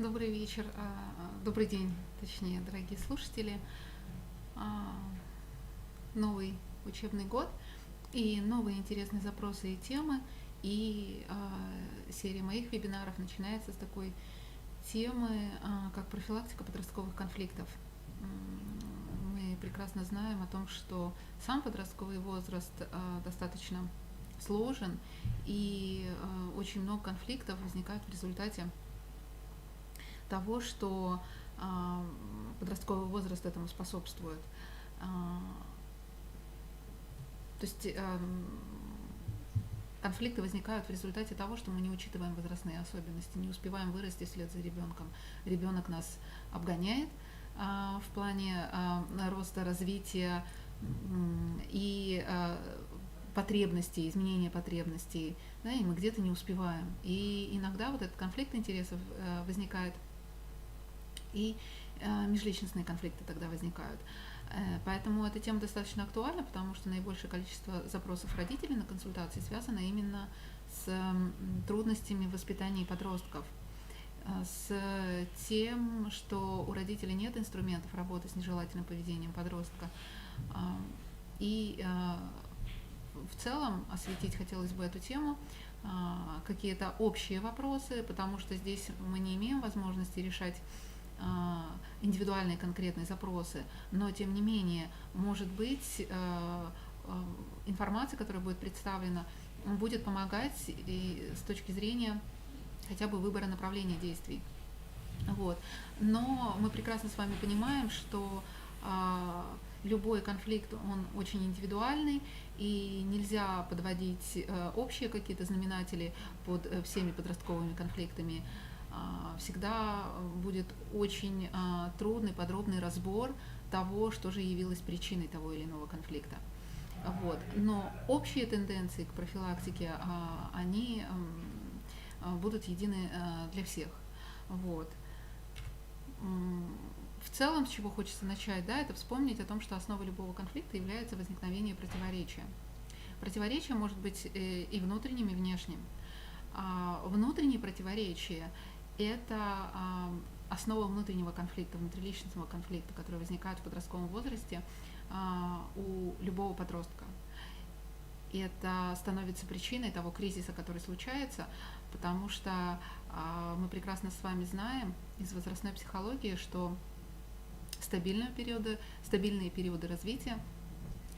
Добрый вечер, добрый день, точнее, дорогие слушатели. А, Новый учебный год и новые интересные запросы и темы. И серия моих вебинаров начинается с такой темы, как профилактика подростковых конфликтов. Мы прекрасно знаем о том, что сам подростковый возраст достаточно сложен, и очень много конфликтов возникает в результате того, что подростковый возраст этому способствует. То есть конфликты возникают в результате того, что мы не учитываем возрастные особенности, не успеваем вырасти вслед за ребенком. Ребенок нас обгоняет в плане роста, развития и потребностей, изменения потребностей, да, и мы где-то не успеваем. И иногда вот этот конфликт интересов возникает, и межличностные конфликты тогда возникают. Поэтому эта тема достаточно актуальна, потому что наибольшее количество запросов родителей на консультации связано именно с трудностями в воспитании подростков, с тем, что у родителей нет инструментов работы с нежелательным поведением подростка. И в целом осветить хотелось бы эту тему, какие-то общие вопросы, потому что здесь мы не имеем возможности решать индивидуальные конкретные запросы, но тем не менее, может быть, информация, которая будет представлена, будет помогать и с точки зрения хотя бы выбора направления действий. Вот. Но мы прекрасно с вами понимаем, что любой конфликт, он очень индивидуальный, и нельзя подводить общие какие-то знаменатели под всеми подростковыми конфликтами. Всегда будет очень трудный, подробный разбор того, что же явилось причиной того или иного конфликта. Вот. Но общие тенденции к профилактике, они будут едины для всех. Вот. В целом, с чего хочется начать, да, это вспомнить о том, что основой любого конфликта является возникновение противоречия. Противоречие может быть и внутренним, и внешним. Внутренние противоречия – это основа внутреннего конфликта, внутриличностного конфликта, который возникает в подростковом возрасте у любого подростка. И это становится причиной того кризиса, который случается, потому что мы прекрасно с вами знаем из возрастной психологии, что стабильные периоды развития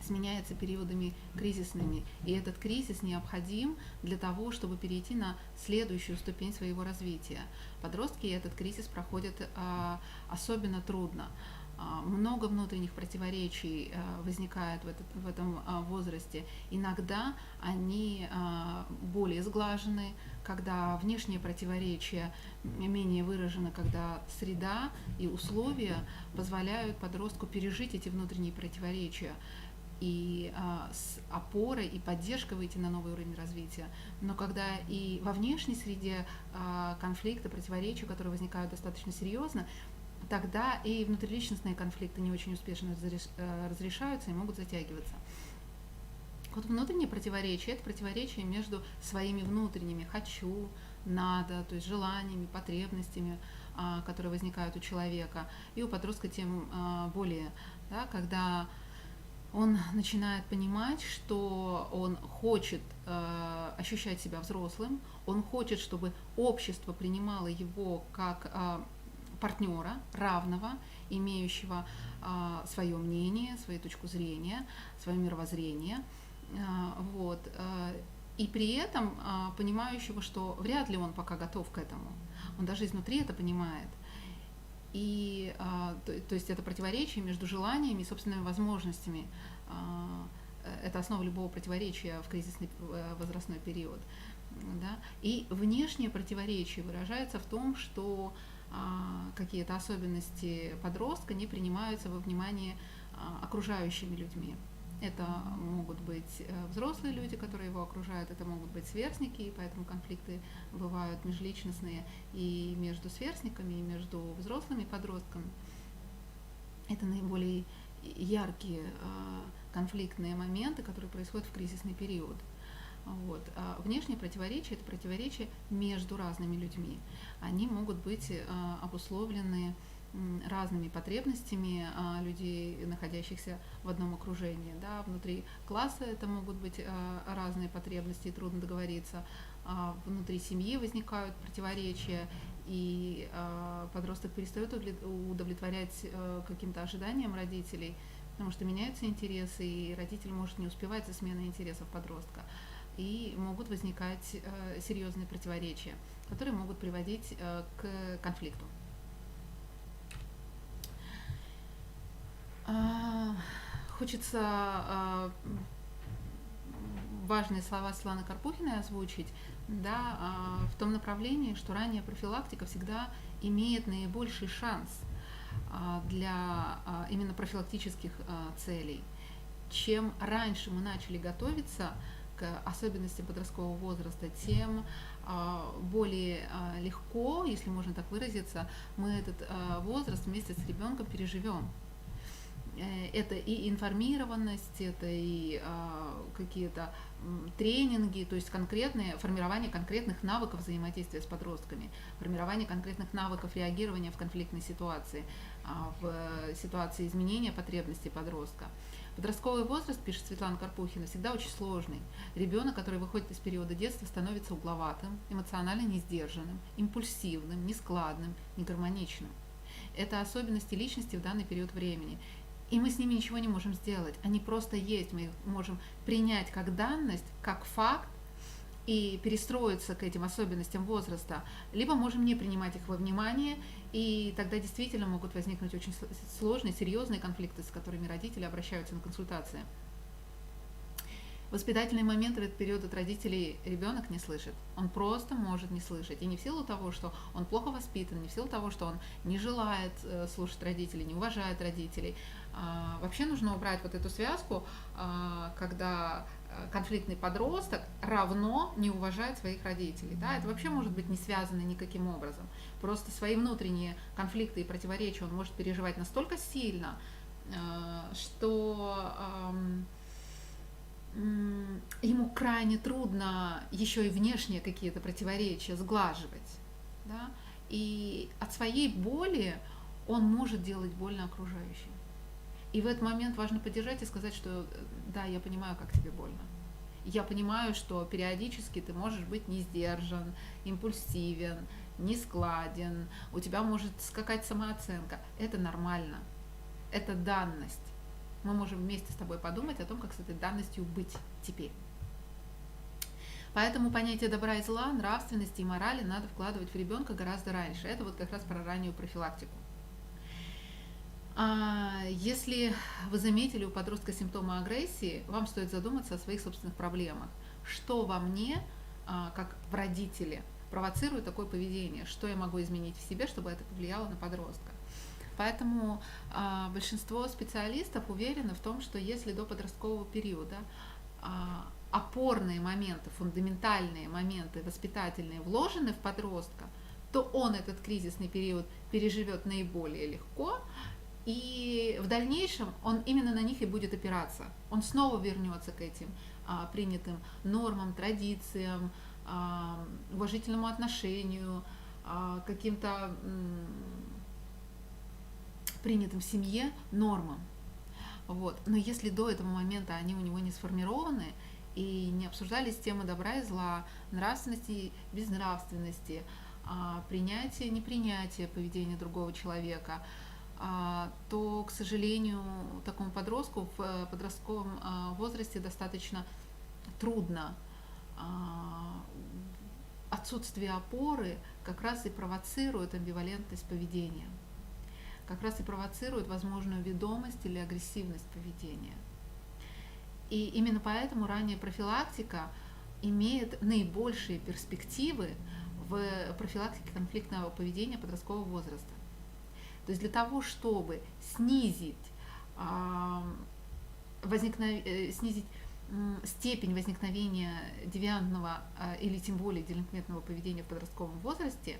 сменяются периодами кризисными. И этот кризис необходим для того, чтобы перейти на следующую ступень своего развития. Подростки этот кризис проходят особенно трудно. Много внутренних противоречий возникает в этом возрасте. Иногда они более сглажены, когда внешние противоречия менее выражены, когда среда и условия позволяют подростку пережить эти внутренние противоречия и с опорой и поддержкой выйти на новый уровень развития. Но когда и во внешней среде конфликты, противоречия, которые возникают достаточно серьезно, тогда и внутриличностные конфликты не очень успешно разрешаются и могут затягиваться. Вот внутренние противоречия – это противоречия между своими внутренними «хочу», «надо», то есть желаниями, потребностями, которые возникают у человека, и у подростка тем более, да, когда он начинает понимать, что он хочет ощущать себя взрослым, он хочет, чтобы общество принимало его как партнера, равного, имеющего свое мнение, свою точку зрения, свое мировоззрение, вот, и при этом понимающего, что вряд ли он пока готов к этому. Он даже изнутри это понимает. И то есть это противоречие между желаниями и собственными возможностями. Это основа любого противоречия в кризисный возрастной период. Да? И внешнее противоречие выражается в том, что какие-то особенности подростка не принимаются во внимание окружающими людьми. Это могут быть взрослые люди, которые его окружают, это могут быть сверстники, и поэтому конфликты бывают межличностные и между сверстниками, и между взрослыми подростками. Это наиболее яркие конфликтные моменты, которые происходят в кризисный период. Вот. А внешние противоречия – это противоречия между разными людьми. Они могут быть обусловлены разными потребностями людей, находящихся в одном окружении. Да. Внутри класса это могут быть разные потребности, и трудно договориться. Внутри семьи возникают противоречия, и подросток перестает удовлетворять каким-то ожиданиям родителей, потому что меняются интересы, и родитель может не успевать за сменой интересов подростка. И могут возникать серьезные противоречия, которые могут приводить к конфликту. Хочется важные слова Светланы Карпухиной озвучить, да, в том направлении, что ранняя профилактика всегда имеет наибольший шанс для именно профилактических целей. Чем раньше мы начали готовиться к особенностям подросткового возраста, тем более легко, если можно так выразиться, мы этот возраст вместе с ребенком переживем. Это и информированность, это и какие-то тренинги, то есть конкретное формирование конкретных навыков взаимодействия с подростками, формирование конкретных навыков реагирования в конфликтной ситуации, в ситуации изменения потребностей подростка. Подростковый возраст, пишет Светлана Карпухина, всегда очень сложный. Ребенок, который выходит из периода детства, становится угловатым, эмоционально несдержанным, импульсивным, нескладным, негармоничным. Это особенности личности в данный период времени. И мы с ними ничего не можем сделать. Они просто есть. Мы их можем принять как данность, как факт и перестроиться к этим особенностям возраста. Либо можем не принимать их во внимание, и тогда действительно могут возникнуть очень сложные, серьезные конфликты, с которыми родители обращаются на консультации. Воспитательные моменты в этот период от родителей ребенок не слышит. Он просто может не слышать. И не в силу того, что он плохо воспитан, не в силу того, что он не желает слушать родителей, не уважает родителей. Вообще нужно убрать вот эту связку, когда конфликтный подросток равно не уважает своих родителей. Да? Это вообще может быть не связано никаким образом. Просто свои внутренние конфликты и противоречия он может переживать настолько сильно, что ему крайне трудно еще и внешние какие-то противоречия сглаживать. Да? И от своей боли он может делать больно окружающим. И в этот момент важно поддержать и сказать, что да, я понимаю, как тебе больно. Я понимаю, что периодически ты можешь быть не сдержан, импульсивен, нескладен, у тебя может скакать самооценка. Это нормально, это данность. Мы можем вместе с тобой подумать о том, как с этой данностью быть теперь. Поэтому понятие добра и зла, нравственности и морали надо вкладывать в ребенка гораздо раньше. Это вот как раз про раннюю профилактику. Если вы заметили у подростка симптомы агрессии, вам стоит задуматься о своих собственных проблемах. Что во мне, как в родителе, провоцирует такое поведение? Что я могу изменить в себе, чтобы это повлияло на подростка? Поэтому большинство специалистов уверены в том, что если до подросткового периода опорные моменты, фундаментальные моменты воспитательные вложены в подростка, то он этот кризисный период переживет наиболее легко, и в дальнейшем он именно на них и будет опираться. Он снова вернется к этим принятым нормам, традициям, уважительному отношению, каким-то принятым в семье нормам. Вот. Но если до этого момента они у него не сформированы и не обсуждались темы добра и зла, нравственности, безнравственности, принятия, непринятия поведения другого человека, то, к сожалению, такому подростку в подростковом возрасте достаточно трудно. Отсутствие опоры как раз и провоцирует амбивалентность поведения, как раз и провоцирует возможную ведомость или агрессивность поведения. И именно поэтому ранняя профилактика имеет наибольшие перспективы в профилактике конфликтного поведения подросткового возраста. То есть для того, чтобы снизить степень возникновения девиантного или тем более делинквентного поведения в подростковом возрасте,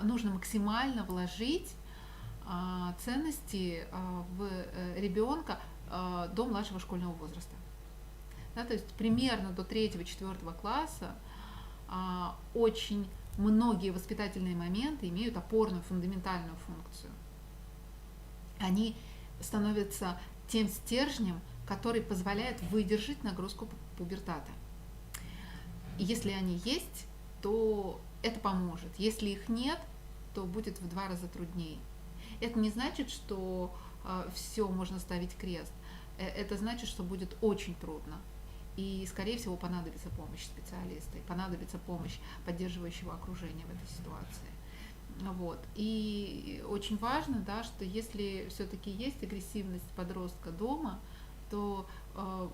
нужно максимально вложить ценности в ребенка до младшего школьного возраста. Да, то есть примерно до 3-4 класса очень многие воспитательные моменты имеют опорную, фундаментальную функцию. Они становятся тем стержнем, который позволяет выдержать нагрузку пубертата. И если они есть, то это поможет. Если их нет, то будет в 2 раза труднее. Это не значит, что все можно ставить крест. Это значит, что будет очень трудно. И, скорее всего, понадобится помощь специалиста, и понадобится помощь поддерживающего окружения в этой ситуации. Вот. И очень важно, да, что если все-таки есть агрессивность подростка дома, то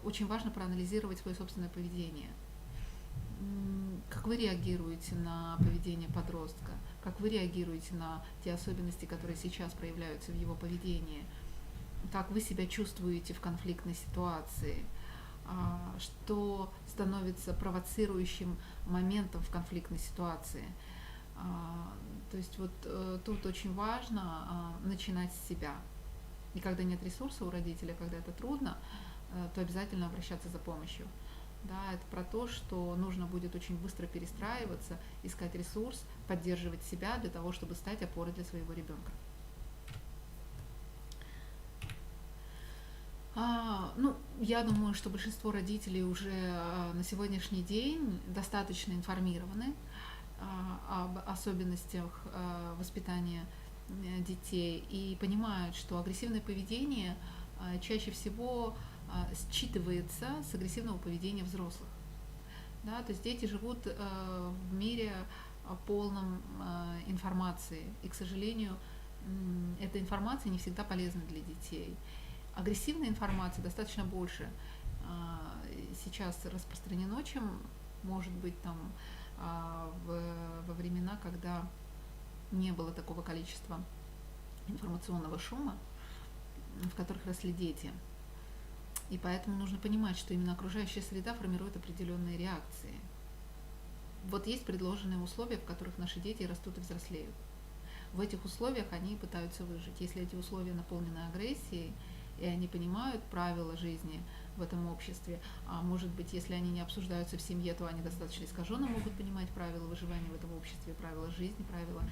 очень важно проанализировать свое собственное поведение. Как вы реагируете на поведение подростка? Как вы реагируете на те особенности, которые сейчас проявляются в его поведении? Как вы себя чувствуете в конфликтной ситуации? Что становится провоцирующим моментом в конфликтной ситуации? То есть вот тут очень важно начинать с себя. И когда нет ресурса у родителя, когда это трудно, то обязательно обращаться за помощью. Да, это про то, что нужно будет очень быстро перестраиваться, искать ресурс, поддерживать себя для того, чтобы стать опорой для своего ребенка. Я думаю, что большинство родителей уже на сегодняшний день достаточно информированы об особенностях воспитания детей и понимают, что агрессивное поведение чаще всего считывается с агрессивного поведения взрослых. Да, то есть дети живут в мире полном информации, и, к сожалению, эта информация не всегда полезна для детей. Агрессивной информации достаточно больше сейчас распространено, чем может быть там во времена, когда не было такого количества информационного шума, в которых росли дети. И поэтому нужно понимать, что именно окружающая среда формирует определенные реакции. Вот есть предложенные условия, в которых наши дети растут и взрослеют. В этих условиях они пытаются выжить. Если эти условия наполнены агрессией, и они понимают правила жизни в этом обществе, а может быть, если они не обсуждаются в семье, то они достаточно искаженно могут понимать правила выживания в этом обществе, правила жизни, правила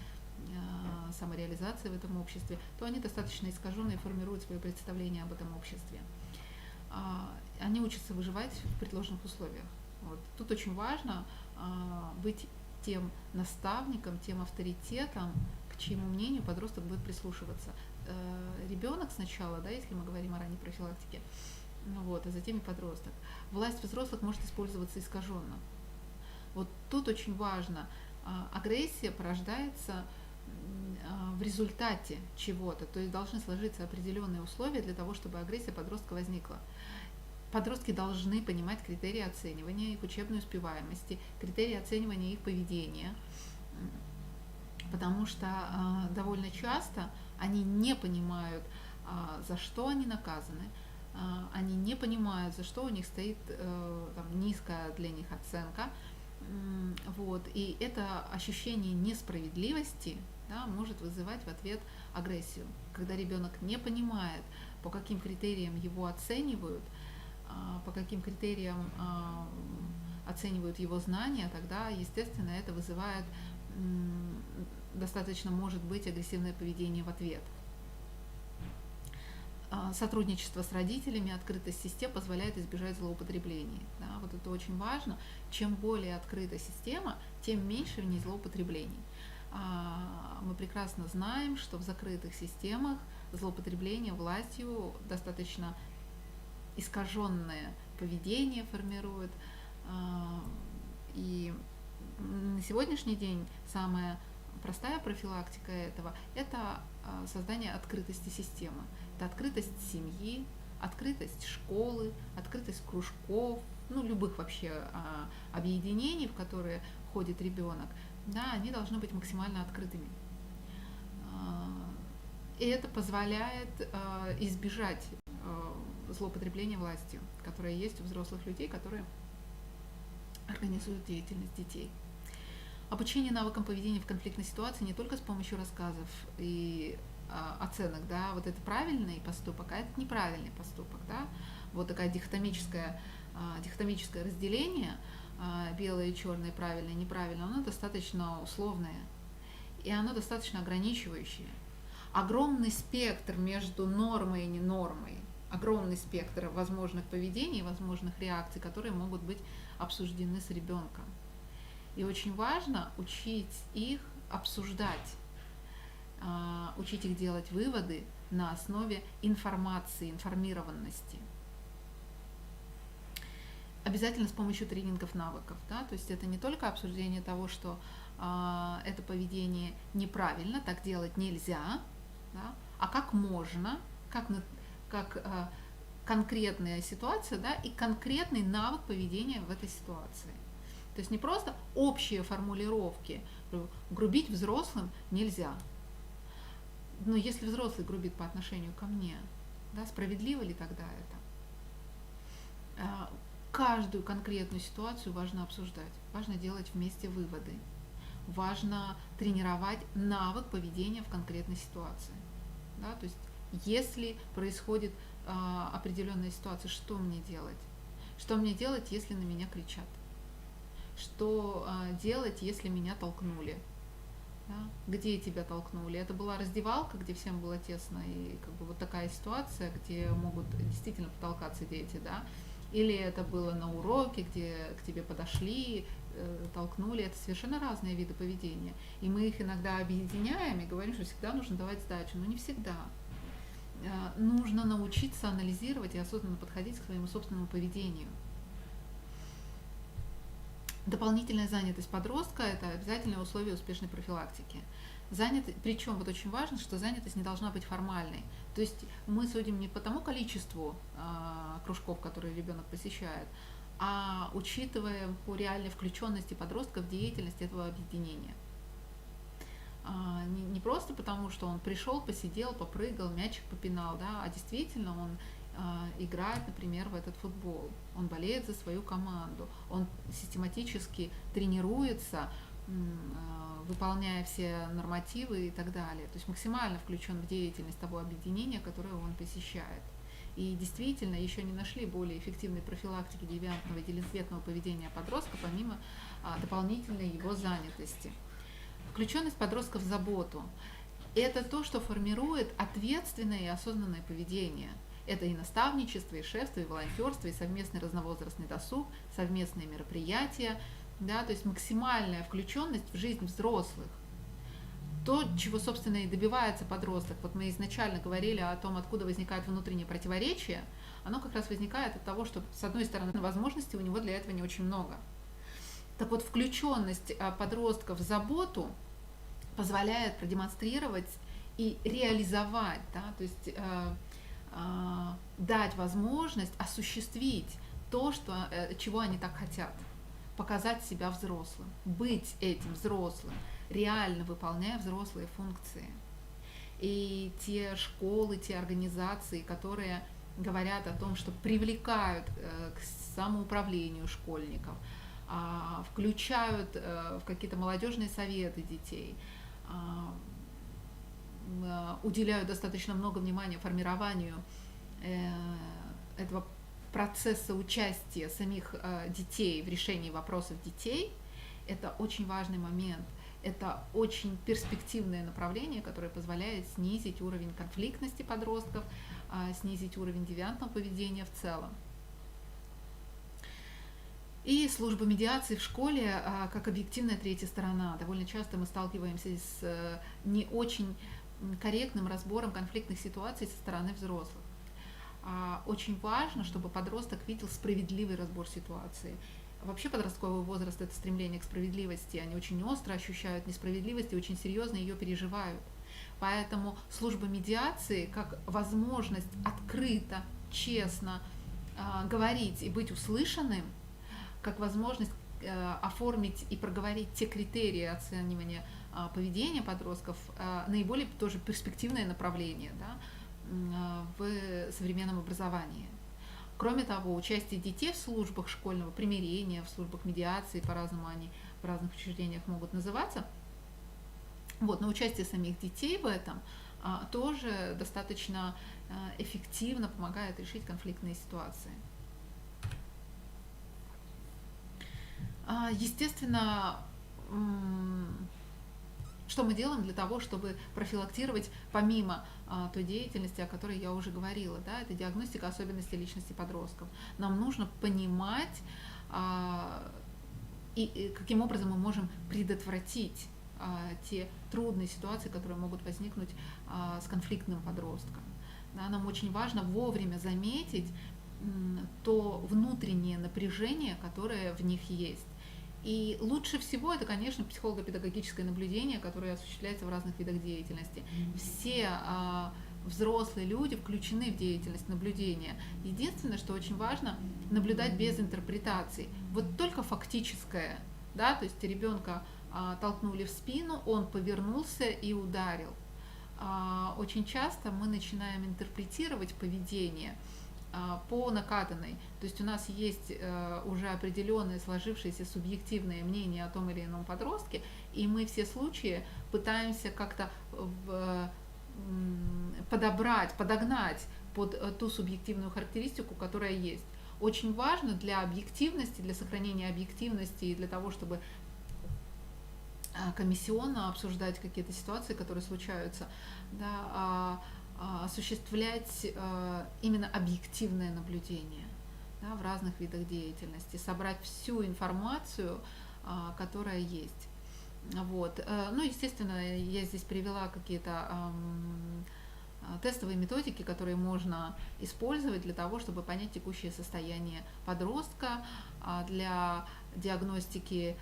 самореализации в этом обществе, то они достаточно искаженно и формируют свое представление об этом обществе. Они учатся выживать в предложенных условиях. Вот. Тут очень важно быть тем наставником, тем авторитетом, к чьему мнению подросток будет прислушиваться. Ребенок сначала, да, если мы говорим о ранней профилактике, а затем и подросток. Власть взрослых может использоваться искаженно. Вот тут очень важно. Агрессия порождается в результате чего-то, то есть должны сложиться определенные условия для того, чтобы агрессия подростка возникла. Подростки должны понимать критерии оценивания их учебной успеваемости, критерии оценивания их поведения, потому что довольно часто они не понимают, за что они наказаны, они не понимают, за что у них стоит низкая для них оценка. И это ощущение несправедливости, да, может вызывать в ответ агрессию. Когда ребенок не понимает, по каким критериям его оценивают, по каким критериям оценивают его знания, тогда, естественно, это вызывает достаточно, может быть, агрессивное поведение в ответ. Сотрудничество с родителями, открытость систем позволяет избежать злоупотреблений. Да, вот это очень важно. Чем более открыта система, тем меньше в ней злоупотреблений. Мы прекрасно знаем, что в закрытых системах злоупотребление властью достаточно искаженное поведение формирует. И на сегодняшний день самая простая профилактика этого – это создание открытости системы. Это открытость семьи, открытость школы, открытость кружков, любых вообще объединений, в которые ходит ребенок. Да, они должны быть максимально открытыми. И это позволяет избежать злоупотребления властью, которое есть у взрослых людей, которые организуют деятельность детей. Обучение навыкам поведения в конфликтной ситуации не только с помощью рассказов и оценок, да, вот это правильный поступок, а это неправильный поступок, да, вот такая дихотомическая дихотомическое разделение, белое и черное, правильно и неправильно, оно достаточно условное, и оно достаточно ограничивающее. Огромный спектр между нормой и ненормой, огромный спектр возможных поведений, возможных реакций, которые могут быть обсуждены с ребенком. И очень важно учить их обсуждать, учить их делать выводы на основе информации, информированности. Обязательно с помощью тренингов навыков. Да? То есть это не только обсуждение того, что это поведение неправильно, так делать нельзя, да? А как можно, как конкретная ситуация, да, и конкретный навык поведения в этой ситуации. То есть не просто общие формулировки, грубить взрослым нельзя. Но если взрослый грубит по отношению ко мне, да, справедливо ли тогда это? Каждую конкретную ситуацию важно обсуждать, важно делать вместе выводы, важно тренировать навык поведения в конкретной ситуации. Да? То есть если происходит определенная ситуация, что мне делать? Что мне делать, если на меня кричат? Что делать, если меня толкнули? Да? Где тебя толкнули? Это была раздевалка, где всем было тесно, и как бы вот такая ситуация, где могут действительно потолкаться дети, да? Или это было на уроке, где к тебе подошли, толкнули. Это совершенно разные виды поведения. И мы их иногда объединяем и говорим, что всегда нужно давать сдачу, но не всегда. Нужно научиться анализировать и осознанно подходить к своему собственному поведению. Дополнительная занятость подростка – это обязательное условие успешной профилактики. Причем вот очень важно, что занятость не должна быть формальной. То есть мы судим не по тому количеству кружков, которые ребенок посещает, а учитывая по реальной включенности подростка в деятельность этого объединения. Не просто потому, что он пришел, посидел, попрыгал, мячик попинал, да, а действительно он играет, например, в этот футбол, он болеет за свою команду, он систематически тренируется, выполняя все нормативы и так далее. То есть максимально включен в деятельность того объединения, которое он посещает. И действительно еще не нашли более эффективной профилактики девиантного и делинквентного поведения подростка, помимо дополнительной его занятости. Включенность подростков в заботу – это то, что формирует ответственное и осознанное поведение. Это и наставничество, и шефство, и волонтерство, и совместный разновозрастный досуг, совместные мероприятия, да, то есть максимальная включенность в жизнь взрослых. То, чего, собственно, и добивается подросток. Вот мы изначально говорили о том, откуда возникает внутреннее противоречие. Оно как раз возникает от того, что, с одной стороны, возможностей у него для этого не очень много. Так вот, включенность подростков в заботу позволяет продемонстрировать и реализовать, да, то есть дать возможность осуществить то, чего они так хотят, показать себя взрослым, быть этим взрослым, реально выполняя взрослые функции. И те школы, те организации, которые говорят о том, что привлекают к самоуправлению школьников, включают в какие-то молодежные советы детей, уделяют достаточно много внимания формированию этого процесса участия самих детей в решении вопросов детей, это очень важный момент. Это очень перспективное направление, которое позволяет снизить уровень конфликтности подростков, снизить уровень девиантного поведения в целом. И служба медиации в школе как объективная третья сторона. Довольно часто мы сталкиваемся с не очень корректным разбором конфликтных ситуаций со стороны взрослых. Очень важно, чтобы подросток видел справедливый разбор ситуации. Вообще подростковый возраст – это стремление к справедливости. Они очень остро ощущают несправедливость и очень серьезно ее переживают. Поэтому служба медиации как возможность открыто, честно говорить и быть услышанным, как возможность оформить и проговорить те критерии оценивания поведения подростков, наиболее тоже перспективное направление, да, в современном образовании. Кроме того, участие детей в службах школьного примирения, в службах медиации, по-разному они в разных учреждениях могут называться, вот, но участие самих детей в этом тоже достаточно эффективно помогает решить конфликтные ситуации. Естественно, что мы делаем для того, чтобы профилактировать помимо той деятельности, о которой я уже говорила, да, это диагностика особенностей личности подростков. Нам нужно понимать, и каким образом мы можем предотвратить те трудные ситуации, которые могут возникнуть с конфликтным подростком. Да, нам очень важно вовремя заметить то внутреннее напряжение, которое в них есть. И лучше всего это, конечно, психолого-педагогическое наблюдение, которое осуществляется в разных видах деятельности. Все взрослые люди включены в деятельность наблюдения. Единственное, что очень важно, наблюдать без интерпретаций. Вот только фактическое, да, то есть ребенка толкнули в спину, он повернулся и ударил. Очень часто мы начинаем интерпретировать поведение по накатанной. То есть у нас есть уже определенное сложившееся субъективное мнение о том или ином подростке, и мы все случаи пытаемся как-то подогнать под ту субъективную характеристику, которая есть. Очень важно для объективности, для сохранения объективности и для того, чтобы комиссионно обсуждать какие-то ситуации, которые случаются, да, осуществлять именно объективное наблюдение, да, в разных видах деятельности, собрать всю информацию, которая есть. Вот. Ну, естественно, я здесь привела какие-то тестовые методики, которые можно использовать для того, чтобы понять текущее состояние подростка, для диагностики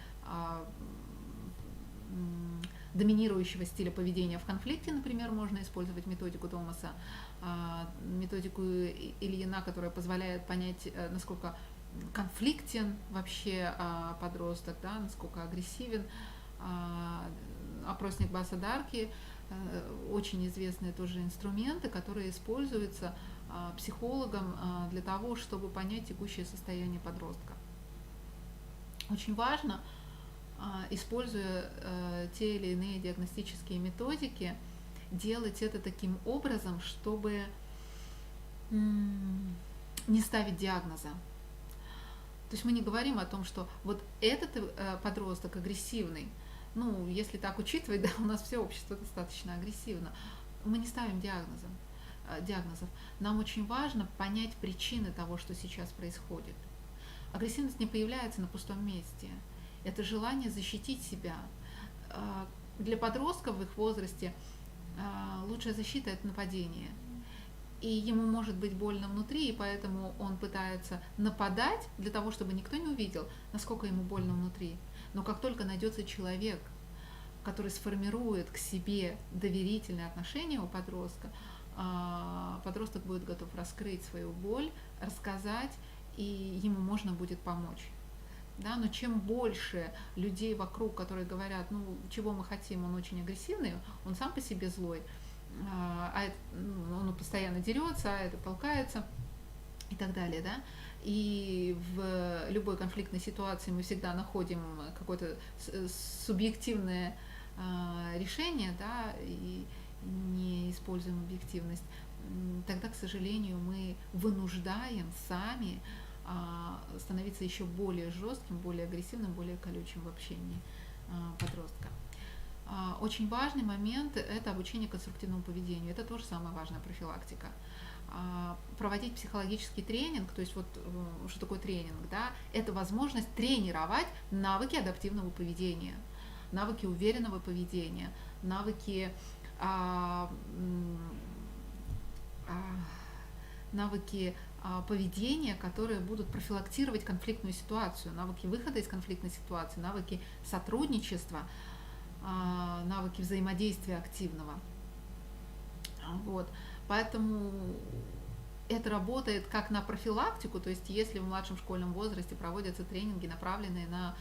доминирующего стиля поведения в конфликте, например, можно использовать методику Томаса, методику Ильина, которая позволяет понять, насколько конфликтен вообще подросток, да, насколько агрессивен. Опросник Баса-Дарки, очень известные тоже инструменты, которые используются психологом для того, чтобы понять текущее состояние подростка. Очень важно, используя те или иные диагностические методики, делать это таким образом, чтобы не ставить диагноза. То есть мы не говорим о том, что вот этот подросток агрессивный, ну, если так учитывать, да, у нас все общество достаточно агрессивно, мы не ставим диагнозов. Нам очень важно понять причины того, что сейчас происходит. Агрессивность не появляется на пустом месте. Это желание защитить себя. Для подростков в их возрасте лучшая защита – это нападение. И ему может быть больно внутри, и поэтому он пытается нападать для того, чтобы никто не увидел, насколько ему больно внутри. Но как только найдется человек, который сформирует к себе доверительные отношения у подростка, подросток будет готов раскрыть свою боль, рассказать, и ему можно будет помочь. Да, но чем больше людей вокруг, которые говорят, ну, чего мы хотим, он очень агрессивный, он сам по себе злой, он постоянно дерется, а это толкается и так далее, да. И в любой конфликтной ситуации мы всегда находим какое-то субъективное решение, да, и не используем объективность. Тогда, к сожалению, мы вынуждаем сами становиться еще более жестким, более агрессивным, более колючим в общении подростка. Очень важный момент – это обучение конструктивному поведению. Это тоже самая важная профилактика. Проводить психологический тренинг, то есть вот что такое тренинг, да, это возможность тренировать навыки адаптивного поведения, навыки уверенного поведения, навыки поведения, которые будут профилактировать конфликтную ситуацию, навыки выхода из конфликтной ситуации, навыки сотрудничества, навыки взаимодействия активного. Вот. Поэтому это работает как на профилактику, то есть если в младшем школьном возрасте проводятся тренинги, направленные на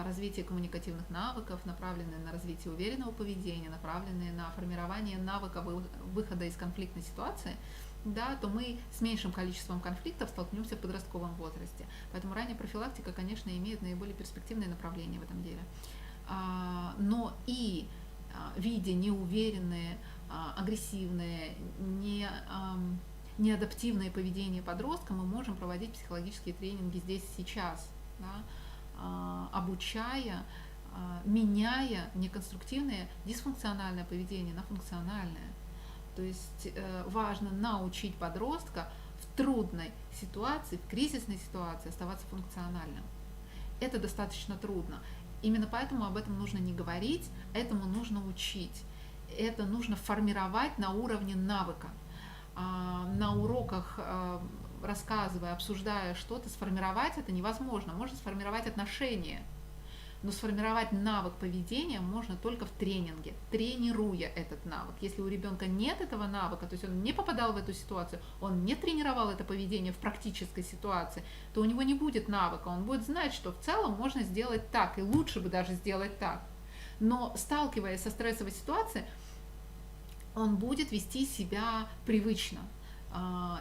развитие коммуникативных навыков, направленные на развитие уверенного поведения, направленные на формирование навыка выхода из конфликтной ситуации, да, то мы с меньшим количеством конфликтов столкнемся в подростковом возрасте. Поэтому ранняя профилактика, конечно, имеет наиболее перспективные направления в этом деле. Но и видя неуверенные, агрессивные, неадаптивное поведение подростка, мы можем проводить психологические тренинги здесь и сейчас. Да? обучая, меняя неконструктивное дисфункциональное поведение на функциональное. То есть важно научить подростка в трудной ситуации, в кризисной ситуации оставаться функциональным. Это достаточно трудно. Именно поэтому об этом нужно не говорить, этому нужно учить. Это нужно формировать на уровне навыка. На уроках, рассказывая, обсуждая что-то, сформировать это невозможно. Можно сформировать отношения, но сформировать навык поведения можно только в тренинге, тренируя этот навык. Если у ребенка нет этого навыка, то есть он не попадал в эту ситуацию, он не тренировал это поведение в практической ситуации, то у него не будет навыка, он будет знать, что в целом можно сделать так, и лучше бы даже сделать так. Но сталкиваясь со стрессовой ситуацией, он будет вести себя привычно,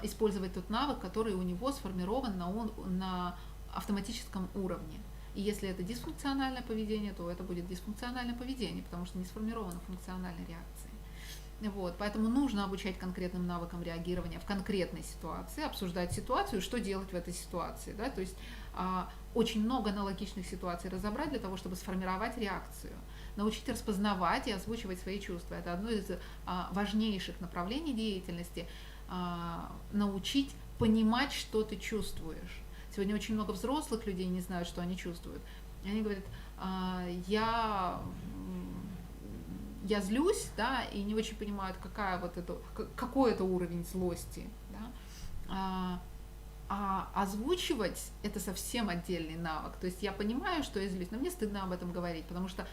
использовать тот навык, который у него сформирован на автоматическом уровне. И если это дисфункциональное поведение, то это будет дисфункциональное поведение, потому что не сформировано функциональной реакцией. Вот. Поэтому нужно обучать конкретным навыкам реагирования в конкретной ситуации, обсуждать ситуацию, что делать в этой ситуации. Да? То есть очень много аналогичных ситуаций разобрать для того, чтобы сформировать реакцию. Научить распознавать и озвучивать свои чувства. Это одно из важнейших направлений деятельности. Научить понимать, что ты чувствуешь. Сегодня очень много взрослых людей не знают, что они чувствуют. И они говорят, я злюсь, да, и не очень понимают, какой это уровень злости. Да. А озвучивать – это совсем отдельный навык. То есть я понимаю, что я злюсь, но мне стыдно об этом говорить, потому что,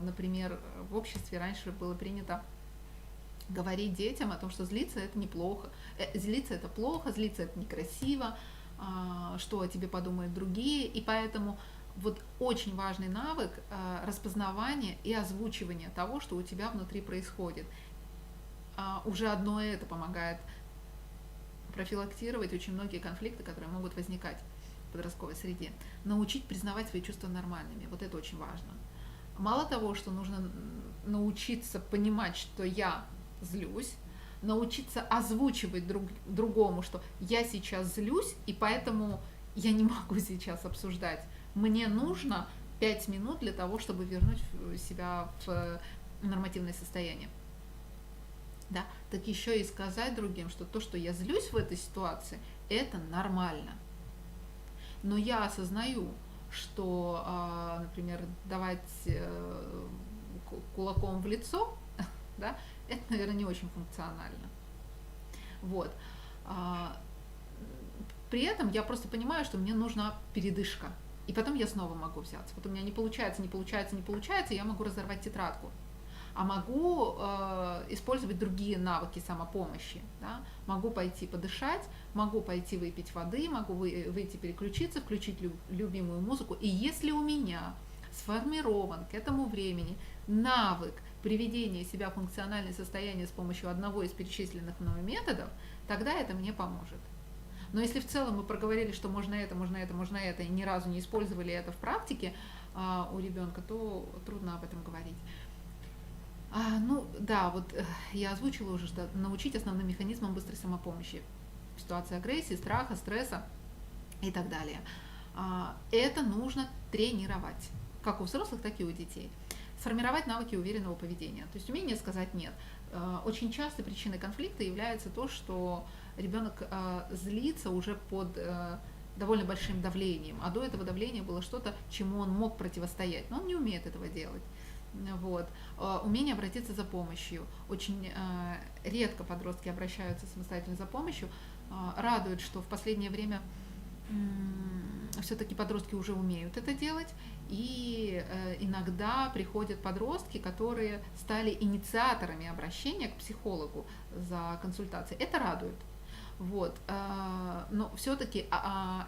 например, в обществе раньше было принято говорить детям о том, что злиться – это неплохо, злиться – это плохо, злиться – это некрасиво, что о тебе подумают другие, и поэтому вот очень важный навык распознавания и озвучивания того, что у тебя внутри происходит. Уже одно это помогает профилактировать очень многие конфликты, которые могут возникать в подростковой среде. Научить признавать свои чувства нормальными, вот это очень важно. Мало того, что нужно научиться понимать, что я злюсь, научиться озвучивать другому, что я сейчас злюсь, и поэтому я не могу сейчас обсуждать. Мне нужно 5 минут для того, чтобы вернуть себя в нормативное состояние. Да? Так еще и сказать другим, что то, что я злюсь в этой ситуации, это нормально. Но я осознаю, что, например, давать кулаком в лицо, да, это, наверное, не очень функционально. Вот. При этом я просто понимаю, что мне нужна передышка. И потом я снова могу взяться. Вот у меня не получается, я могу разорвать тетрадку. А могу использовать другие навыки самопомощи. Да? Могу пойти подышать, могу пойти выпить воды, могу выйти переключиться, включить любимую музыку. И если у меня сформирован к этому времени навык приведения себя в функциональное состояние с помощью одного из перечисленных мною методов, тогда это мне поможет. Но если в целом мы проговорили, что можно это, и ни разу не использовали это в практике у ребенка, то трудно об этом говорить. Я озвучила уже, что научить основным механизмам быстрой самопомощи в ситуации агрессии, страха, стресса и так далее. Это нужно тренировать, как у взрослых, так и у детей. Сформировать навыки уверенного поведения, то есть умение сказать «нет». Очень часто причиной конфликта является то, что ребенок злится уже под довольно большим давлением, а до этого давления было что-то, чему он мог противостоять, но он не умеет этого делать. Вот. Умение обратиться за помощью. Очень редко подростки обращаются самостоятельно за помощью. Радует, что в последнее время все-таки подростки уже умеют это делать, и иногда приходят подростки, которые стали инициаторами обращения к психологу за консультацией. Это радует. Вот. Но все-таки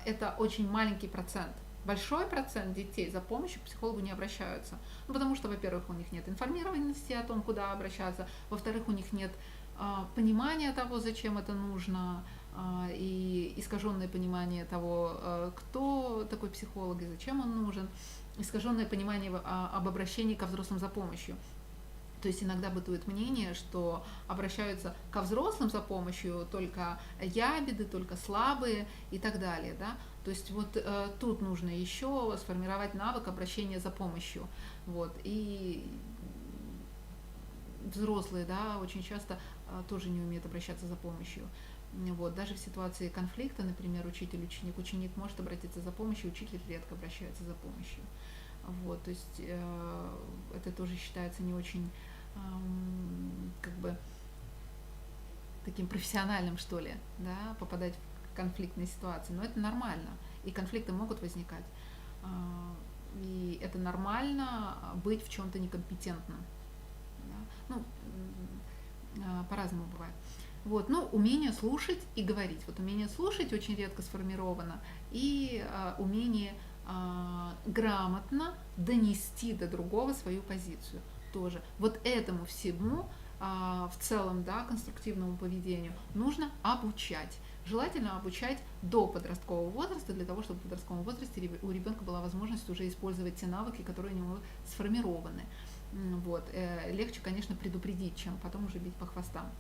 это очень маленький процент. Большой процент детей за помощью к психологу не обращаются. Потому что, во-первых, у них нет информированности о том, куда обращаться, во-вторых, у них нет понимания того, зачем это нужно, и искаженное понимание того, кто такой психолог и зачем он нужен, искаженное понимание об обращении ко взрослым за помощью. То есть иногда бытует мнение, что обращаются ко взрослым за помощью только ябеды, только слабые и так далее. Да? То есть вот тут нужно еще сформировать навык обращения за помощью. Вот. И взрослые, да, очень часто тоже не умеют обращаться за помощью. Вот. Даже в ситуации конфликта, например, учитель-ученик, ученик может обратиться за помощью, учитель редко обращается за помощью. Вот. То есть это тоже считается не очень как бы таким профессиональным, что ли, да, попадать в конфликтные ситуации. Но это нормально, и конфликты могут возникать. И это нормально быть в чем-то некомпетентным. Да? Ну, по-разному бывает. Вот, ну, умение слушать и говорить. Вот умение слушать очень редко сформировано, и умение грамотно донести до другого свою позицию тоже. Вот этому всему в целом, да, конструктивному поведению нужно обучать. Желательно обучать до подросткового возраста, для того, чтобы в подростковом возрасте у ребенка была возможность уже использовать те навыки, которые у него сформированы. Вот. Легче, конечно, предупредить, чем потом уже бить по хвостам.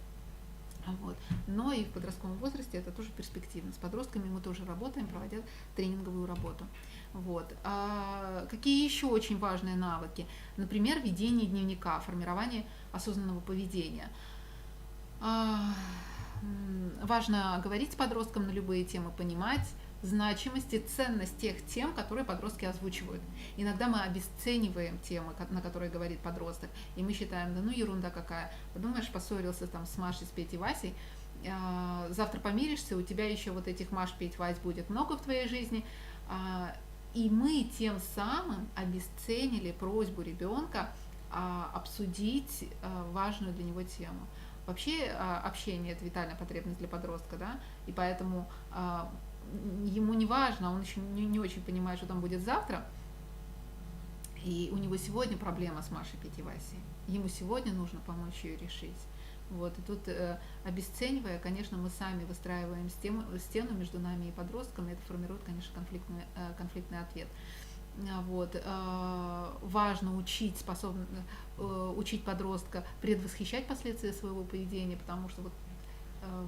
Вот. Но и в подростковом возрасте это тоже перспективно. С подростками мы тоже работаем, проводя тренинговую работу. Вот. Какие еще очень важные навыки? Например, ведение дневника, формирование осознанного поведения. Важно говорить с подростком на любые темы, понимать значимость и ценность тех тем, которые подростки озвучивают. Иногда мы обесцениваем темы, на которые говорит подросток, и мы считаем, да ну ерунда какая, подумаешь, поссорился там с Машей, с Петей, Васей, завтра помиришься, у тебя еще вот этих Маш, Петь, Вась будет много в твоей жизни, и мы тем самым обесценили просьбу ребенка обсудить важную для него тему. Вообще общение – это витальная потребность для подростка, да, и поэтому ему не важно, он еще не очень понимает, что там будет завтра, и у него сегодня проблема с Машей, Петей, Васей, ему сегодня нужно помочь ее решить. Вот, и тут, обесценивая, конечно, мы сами выстраиваем стену между нами и подростком, и это формирует, конечно, конфликтный ответ. Вот. Важно учить подростка предвосхищать последствия своего поведения, потому что вот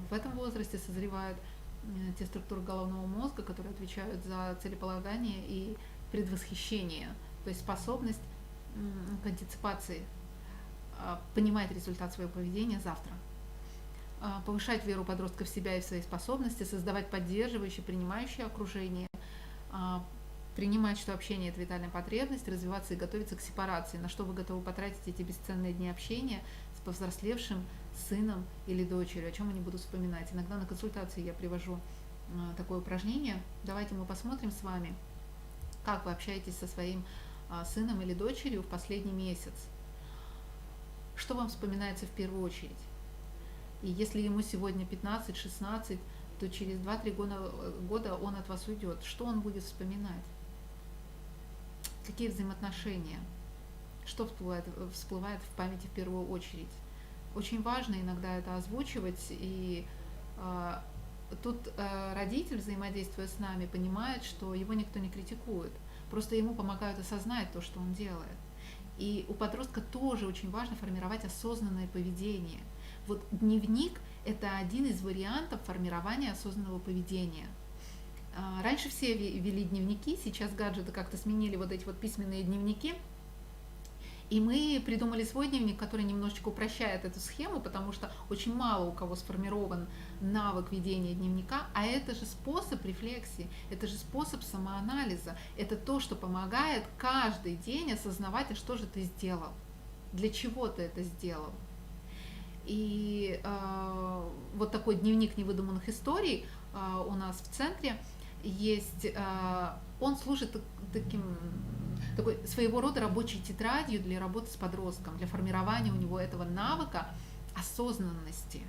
в этом возрасте созревают те структуры головного мозга, которые отвечают за целеполагание и предвосхищение, то есть способность к антиципации, понимать результат своего поведения завтра, повышать веру подростка в себя и в свои способности, создавать поддерживающее, принимающее окружение, принимать, что общение – это витальная потребность, развиваться и готовиться к сепарации, на что вы готовы потратить эти бесценные дни общения с повзрослевшим сыном или дочерью, о чем они будут вспоминать. Иногда на консультации я привожу такое упражнение. Давайте мы посмотрим с вами, как вы общаетесь со своим сыном или дочерью в последний месяц. Что вам вспоминается в первую очередь? И если ему сегодня 15-16, то через 2-3 года он от вас уйдет. Что он будет вспоминать? Какие взаимоотношения? Что всплывает в памяти в первую очередь? Очень важно иногда это озвучивать, и тут родитель, взаимодействуя с нами, понимает, что его никто не критикует, просто ему помогают осознать то, что он делает. И у подростка тоже очень важно формировать осознанное поведение. Вот дневник – это один из вариантов формирования осознанного поведения. Раньше все вели дневники, сейчас гаджеты как-то сменили вот эти вот письменные дневники. И мы придумали свой дневник, который немножечко упрощает эту схему, потому что очень мало у кого сформирован навык ведения дневника, а это же способ рефлексии, это же способ самоанализа, это то, что помогает каждый день осознавать, а что же ты сделал, для чего ты это сделал. И вот такой дневник невыдуманных историй у нас в центре есть, он служит такой своего рода рабочей тетрадью для работы с подростком, для формирования у него этого навыка осознанности,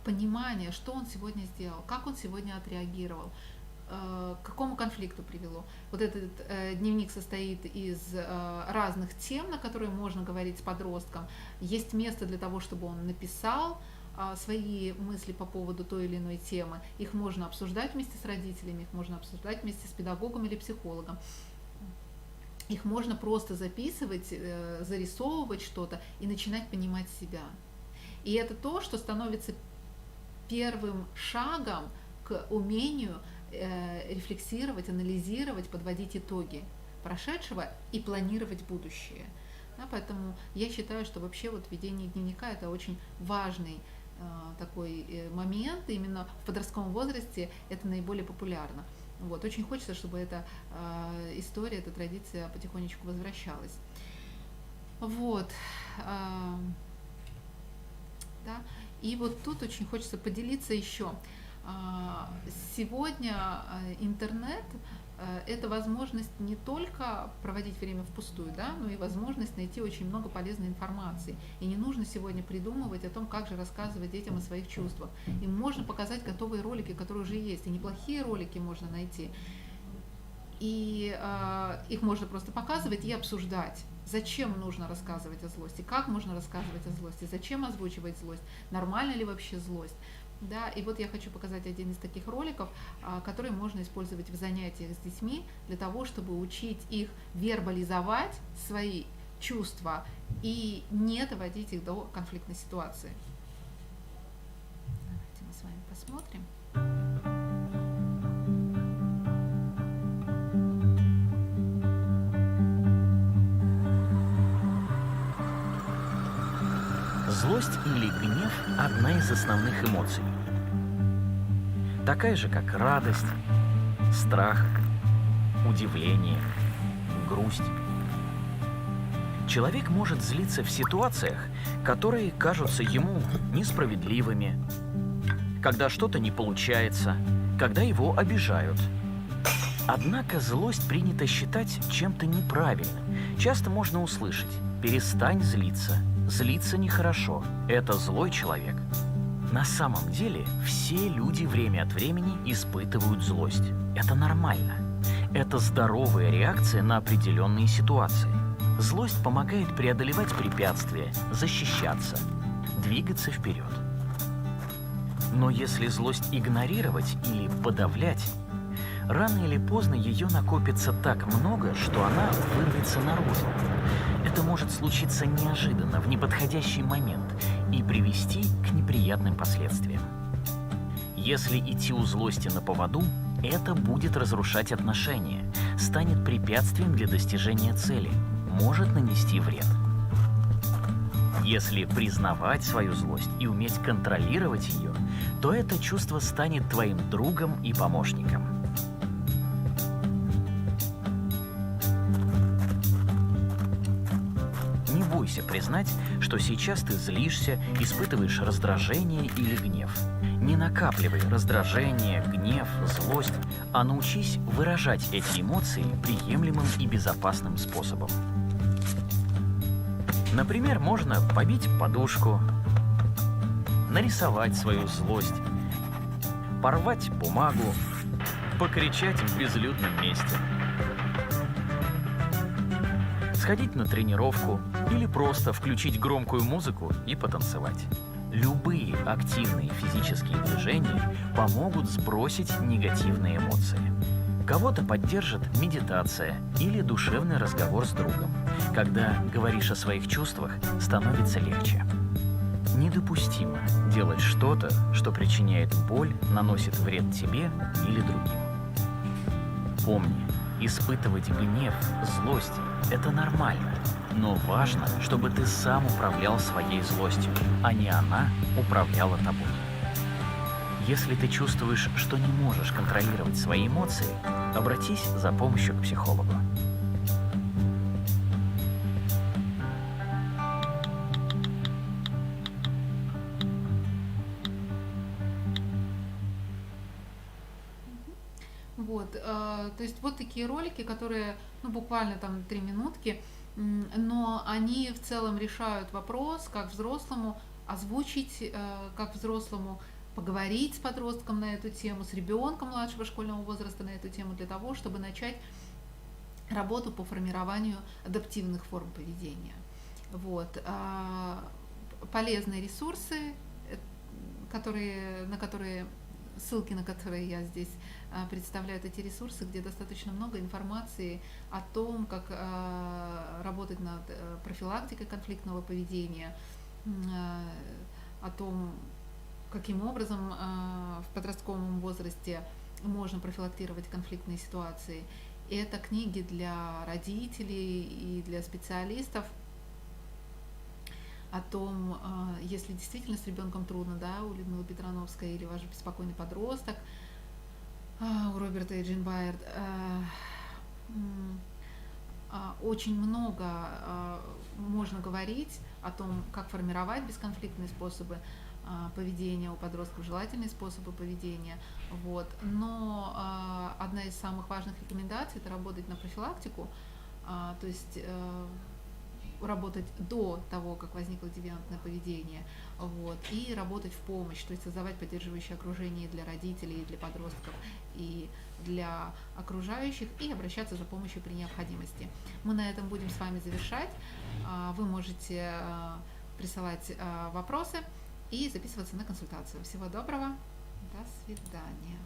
понимания, что он сегодня сделал, как он сегодня отреагировал, к какому конфликту привело. Вот этот дневник состоит из разных тем, на которые можно говорить с подростком. Есть место для того, чтобы он написал свои мысли по поводу той или иной темы. Их можно обсуждать вместе с родителями, их можно обсуждать вместе с педагогом или психологом. Их можно просто записывать, зарисовывать что-то и начинать понимать себя. И это то, что становится первым шагом к умению рефлексировать, анализировать, подводить итоги прошедшего и планировать будущее. Да, поэтому я считаю, что вообще вот ведение дневника это очень важный такой момент, именно в подростковом возрасте это наиболее популярно. Вот. Очень хочется, чтобы эта история, эта традиция потихонечку возвращалась. Вот. Да. И вот тут очень хочется поделиться еще. Сегодня интернет это возможность не только проводить время впустую, да, но и возможность найти очень много полезной информации. И не нужно сегодня придумывать о том, как же рассказывать детям о своих чувствах. Им можно показать готовые ролики, которые уже есть, и неплохие ролики можно найти. И их можно просто показывать и обсуждать. Зачем нужно рассказывать о злости, как можно рассказывать о злости, зачем озвучивать злость, нормально ли вообще злость. Да, и вот я хочу показать один из таких роликов, который можно использовать в занятиях с детьми для того, чтобы учить их вербализовать свои чувства и не доводить их до конфликтной ситуации. Давайте мы с вами посмотрим. Злость или гнев – одна из основных эмоций. Такая же, как радость, страх, удивление, грусть. Человек может злиться в ситуациях, которые кажутся ему несправедливыми, когда что-то не получается, когда его обижают. Однако злость принято считать чем-то неправильным. Часто можно услышать: «Перестань злиться. Злиться нехорошо. Это злой человек». На самом деле все люди время от времени испытывают злость. Это нормально. Это здоровая реакция на определенные ситуации. Злость помогает преодолевать препятствия, защищаться, двигаться вперед. Но если злость игнорировать или подавлять, рано или поздно ее накопится так много, что она вырвется наружу. Это может случиться неожиданно, в неподходящий момент, и привести к неприятным последствиям. Если идти у злости на поводу, это будет разрушать отношения, станет препятствием для достижения цели, может нанести вред. Если признавать свою злость и уметь контролировать ее, то это чувство станет твоим другом и помощником. Не бойся признать, что сейчас ты злишься, испытываешь раздражение или гнев. Не накапливай раздражение, гнев, злость, а научись выражать эти эмоции приемлемым и безопасным способом. Например, можно побить подушку, нарисовать свою злость, порвать бумагу, покричать в безлюдном месте, сходить на тренировку или просто включить громкую музыку и потанцевать. Любые активные физические движения помогут сбросить негативные эмоции. Кого-то поддержит медитация или душевный разговор с другом. Когда говоришь о своих чувствах, становится легче. Недопустимо делать что-то, что причиняет боль, наносит вред тебе или другим. Помни, испытывать гнев, злость – это нормально. Но важно, чтобы ты сам управлял своей злостью, а не она управляла тобой. Если ты чувствуешь, что не можешь контролировать свои эмоции, обратись за помощью к психологу. Вот, то есть вот такие ролики, которые, ну, буквально там 3 минутки, но они в целом решают вопрос, как взрослому озвучить, как взрослому поговорить с подростком на эту тему, с ребенком младшего школьного возраста на эту тему, для того, чтобы начать работу по формированию адаптивных форм поведения. Вот. Полезные ресурсы, ссылки на которые я здесь представляю, эти ресурсы, где достаточно много информации о том, как работать над профилактикой конфликтного поведения, о том, каким образом в подростковом возрасте можно профилактировать конфликтные ситуации. Это книги для родителей и для специалистов о том, если действительно с ребенком трудно, да, у Людмилы Петрановской, или ваш беспокойный подросток, у Роберта и Джин Байерд, очень много можно говорить о том, как формировать бесконфликтные способы поведения у подростков, желательные способы поведения. Вот. Но одна из самых важных рекомендаций – это работать на профилактику, то есть работать до того, как возникло девиантное поведение, вот, и работать в помощь, то есть создавать поддерживающее окружение для родителей, и для подростков, и для окружающих, и обращаться за помощью при необходимости. Мы на этом будем с вами завершать. Вы можете присылать вопросы и записываться на консультацию. Всего доброго, до свидания.